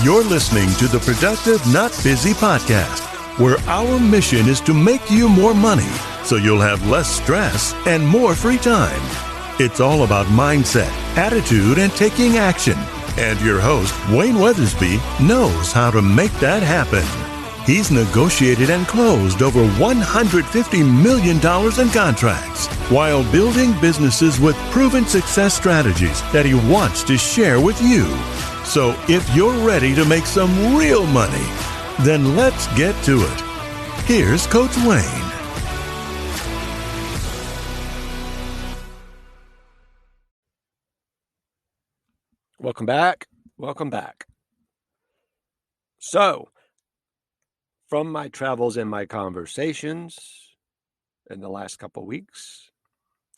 You're listening to the Productive Not Busy podcast, where our mission is to make you more money so you'll have less stress and more free time. It's all about mindset, attitude, and taking action. And your host, Wayne Weathersby, knows how to make that happen. He's negotiated and closed over $150 million in contracts while building businesses with proven success strategies that he wants to share with you. So if you're ready to make some real money, then let's get to it. Here's Coach Wayne. Welcome back. Welcome back. So, from my travels and my conversations in the last couple of weeks,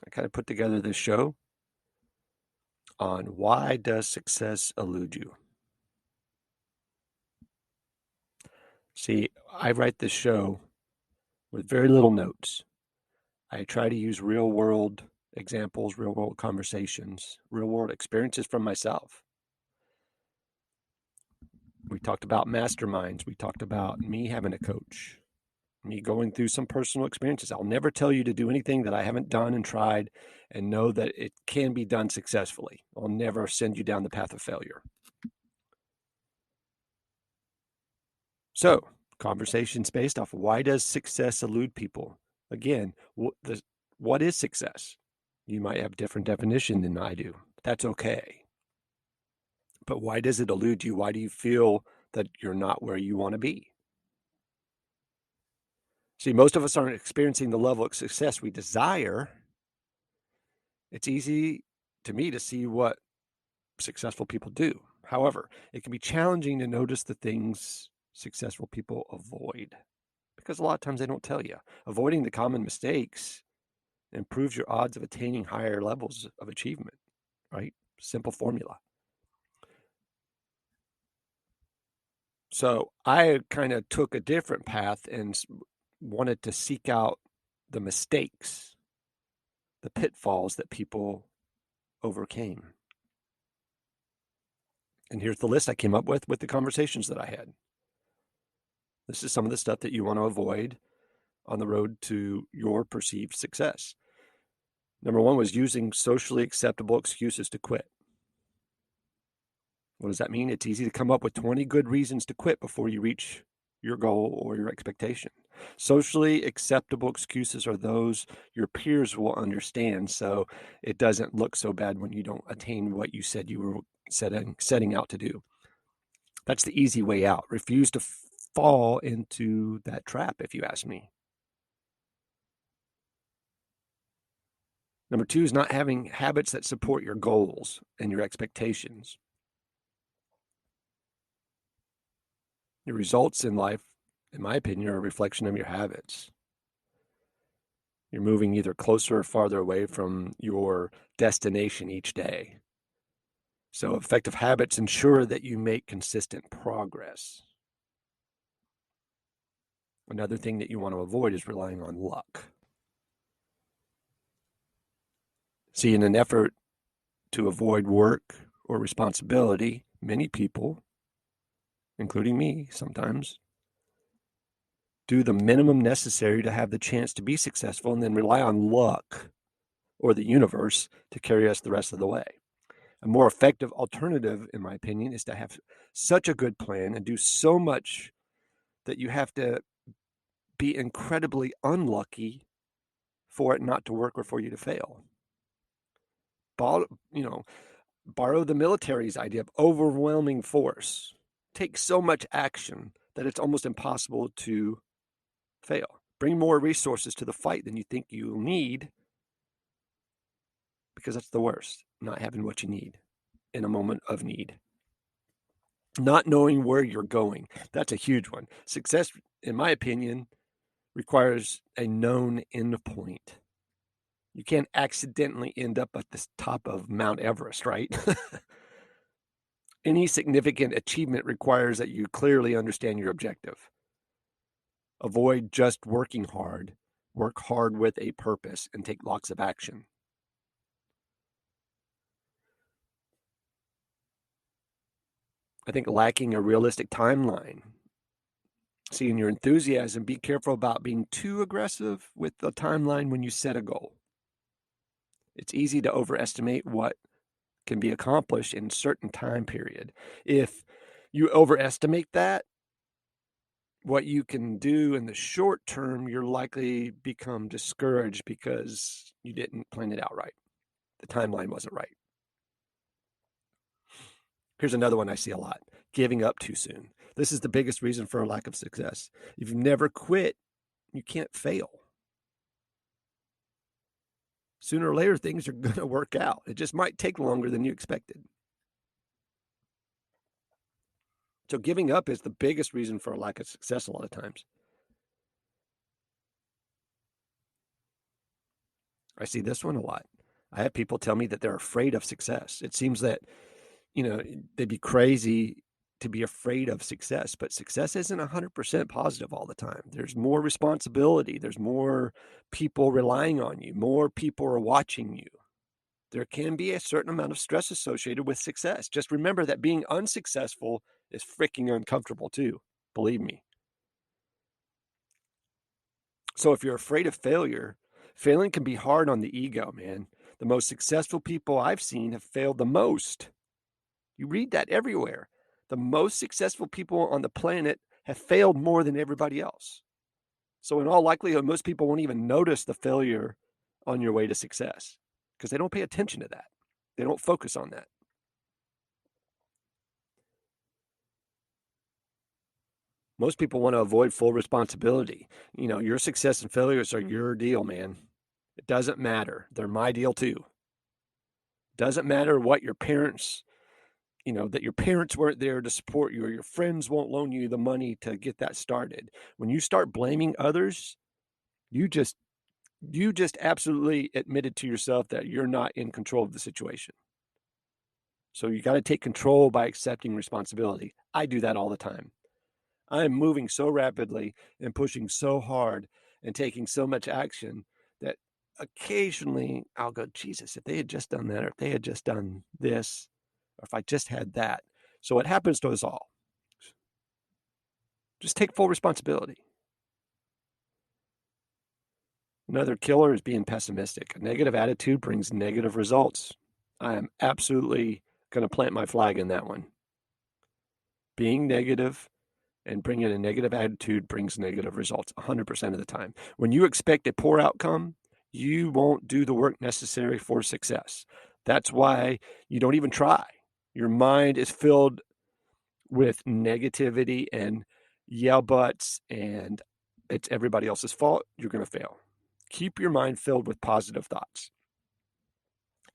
I kind of put together this show on why does success elude you? See, I write this show with very little notes. I try to use real world examples, real world conversations, real world experiences from myself. We talked about masterminds. We talked about me having a coach, me going through some personal experiences. I'll never tell you to do anything that I haven't done and tried and know that it can be done successfully. I'll never send you down the path of failure. So, conversations based off why does success elude people? Again, what is success? You might have a different definition than I do. That's okay. But why does it elude you? Why do you feel that you're not where you want to be? See, most of us aren't experiencing the level of success we desire. It's easy to me to see what successful people do. However, it can be challenging to notice the things successful people avoid because a lot of times they don't tell you. Avoiding the common mistakes improves your odds of attaining higher levels of achievement, right? Simple formula. So I kind of took a different path and wanted to seek out the mistakes, the pitfalls that people overcame. And here's the list I came up with the conversations that I had. This is some of the stuff that you want to avoid on the road to your perceived success. Number one was using socially acceptable excuses to quit. What does that mean? It's easy to come up with 20 good reasons to quit before you reach your goal or your expectation. Socially acceptable excuses are those your peers will understand, so it doesn't look so bad when you don't attain what you said you were setting out to do. That's the easy way out. Refuse to fall into that trap, if you ask me. Number two is not having habits that support your goals and your expectations. Your results in life, in my opinion, are a reflection of your habits. You're moving either closer or farther away from your destination each day. So effective habits ensure that you make consistent progress. Another thing that you want to avoid is relying on luck. See, in an effort to avoid work or responsibility, many people, including me sometimes, do the minimum necessary to have the chance to be successful and then rely on luck or the universe to carry us the rest of the way. A more effective alternative, in my opinion, is to have such a good plan and do so much that you have to be incredibly unlucky for it not to work or for you to fail. Borrow the military's idea of overwhelming force. Take so much action that it's almost impossible to fail. Bring more resources to the fight than you think you'll need, because that's the worst, not having what you need in a moment of need. Not knowing where you're going, that's a huge one. Success, in my opinion, requires a known end point. You can't accidentally end up at the top of Mount Everest, right? Any significant achievement requires that you clearly understand your objective. Avoid just working hard. Work hard with a purpose and take lots of action. I think lacking a realistic timeline. Seeing your enthusiasm, be careful about being too aggressive with the timeline when you set a goal. It's easy to overestimate what can be accomplished in a certain time period. If you overestimate that, what you can do in the short term, you're likely become discouraged because you didn't plan it out right. The timeline wasn't right. Here's another one I see a lot: giving up too soon. This is the biggest reason for a lack of success. If you've never quit, you can't fail. Sooner or later, things are going to work out. It just might take longer than you expected. So giving up is the biggest reason for a lack of success a lot of times. I see this one a lot. I have people tell me that they're afraid of success. It seems that, they'd be crazy to be afraid of success, but success isn't 100% positive all the time. There's more responsibility. There's more people relying on you. More people are watching you. There can be a certain amount of stress associated with success. Just remember that being unsuccessful is freaking uncomfortable too. Believe me. So if you're afraid of failure, failing can be hard on the ego, man. The most successful people I've seen have failed the most. You read that everywhere. The most successful people on the planet have failed more than everybody else. So in all likelihood, most people won't even notice the failure on your way to success because they don't pay attention to that. They don't focus on that. Most people want to avoid full responsibility. Your success and failures are your deal, man. It doesn't matter. They're my deal too. Doesn't matter what your parents, that your parents weren't there to support you, or your friends won't loan you the money to get that started. When you start blaming others, you just absolutely admitted to yourself that you're not in control of the situation. So you got to take control by accepting responsibility. I do that all the time. I'm moving so rapidly and pushing so hard and taking so much action that occasionally I'll go, Jesus, if they had just done that, or if they had just done this, or if I just had that. So it happens to us all. Just take full responsibility. Another killer is being pessimistic. A negative attitude brings negative results. I am absolutely going to plant my flag in that one. Being negative and bringing a negative attitude brings negative results 100% of the time. When you expect a poor outcome, you won't do the work necessary for success. That's why you don't even try. Your mind is filled with negativity and yell butts, and it's everybody else's fault. You're going to fail. Keep your mind filled with positive thoughts.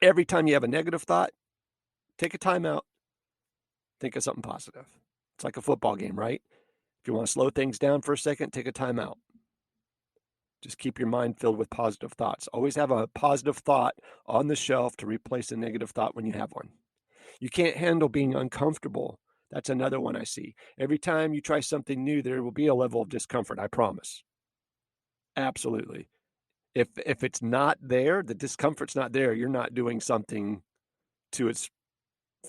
Every time you have a negative thought, take a time out. Think of something positive. It's like a football game, right? If you want to slow things down for a second, take a time out. Just keep your mind filled with positive thoughts. Always have a positive thought on the shelf to replace a negative thought when you have one. You can't handle being uncomfortable. That's another one I see. Every time you try something new, there will be a level of discomfort, I promise. Absolutely. If it's not there, the discomfort's not there, you're not doing something to its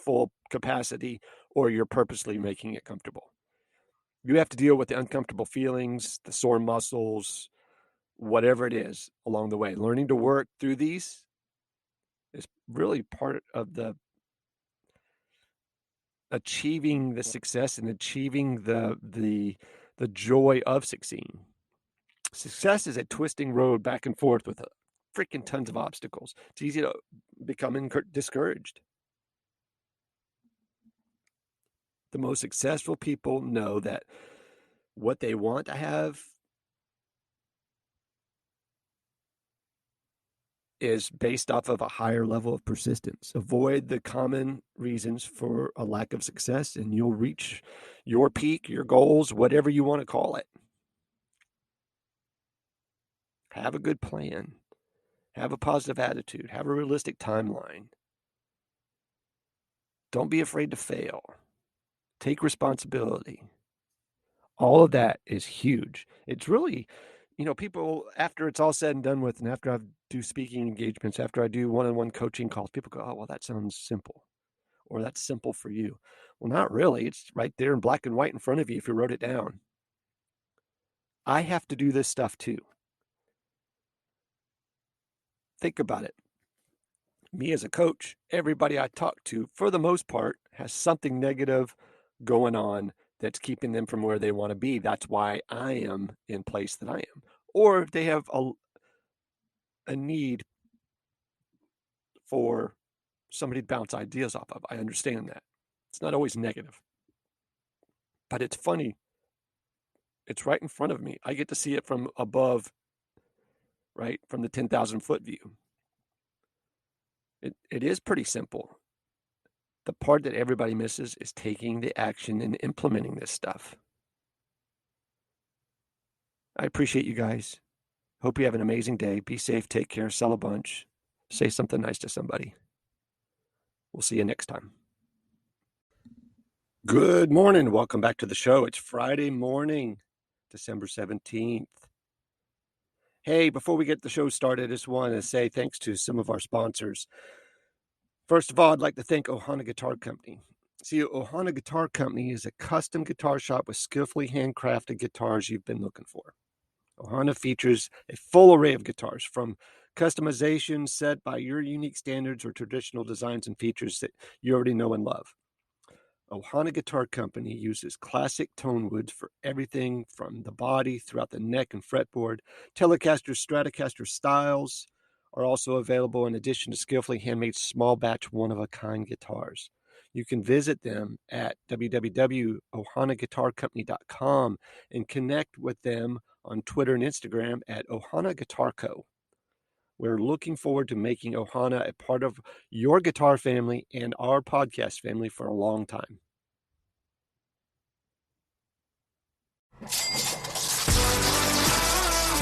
full capacity, or you're purposely making it comfortable. You have to deal with the uncomfortable feelings, the sore muscles, whatever it is along the way. Learning to work through these is really part of the achieving the success and achieving the joy of succeeding. Success is a twisting road back and forth with freaking tons of obstacles. It's easy to become discouraged. The most successful people know that what they want to have is based off of a higher level of persistence. Avoid the common reasons for a lack of success, and you'll reach your peak, your goals, whatever you want to call it. Have a good plan. Have a positive attitude. Have a realistic timeline. Don't be afraid to fail. Take responsibility. All of that is huge. It's really, people, after it's all said and done with, and after I do speaking engagements, after I do one-on-one coaching calls, people go, oh, well, that sounds simple. or that's simple for you. Well, not really. It's right there in black and white in front of you if you wrote it down. I have to do this stuff too. Think about it. Me as a coach, everybody I talk to, for the most part, has something negative going on that's keeping them from where they want to be. That's why I am in place that I am. Or they have a need for somebody to bounce ideas off of. I understand that. It's not always negative. But it's funny. It's right in front of me. I get to see it from above, right, from the 10,000-foot view. It is pretty simple. The part that everybody misses is taking the action and implementing this stuff. I appreciate you guys. Hope you have an amazing day. Be safe, take care, sell a bunch, say something nice to somebody. We'll see you next time. Good morning. Welcome back to the show. It's Friday morning, December 17th. Hey, before we get the show started, I just want to say thanks to some of our sponsors. First of all, I'd like to thank Ohana Guitar Company. See, Ohana Guitar Company is a custom guitar shop with skillfully handcrafted guitars you've been looking for. Ohana features a full array of guitars, from customization set by your unique standards or traditional designs and features that you already know and love. Ohana Guitar Company uses classic tone woods for everything from the body throughout the neck and fretboard. Telecaster, Stratocaster styles are also available in addition to skillfully handmade small batch one-of-a-kind guitars. You can visit them at www.ohanaguitarcompany.com and connect with them on Twitter and Instagram at Ohana Guitar Co. We're looking forward to making Ohana a part of your guitar family and our podcast family for a long time.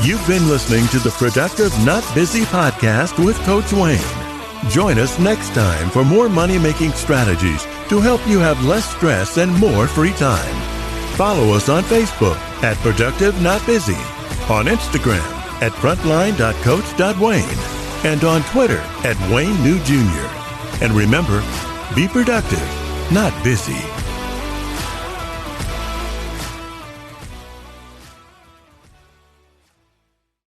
You've been listening to the Productive Not Busy podcast with Coach Wayne. Join us next time for more money-making strategies to help you have less stress and more free time. Follow us on Facebook at Productive Not Busy, on Instagram at frontline.coach.wayne, and on Twitter at Wayne New Jr. And remember, be productive, not busy.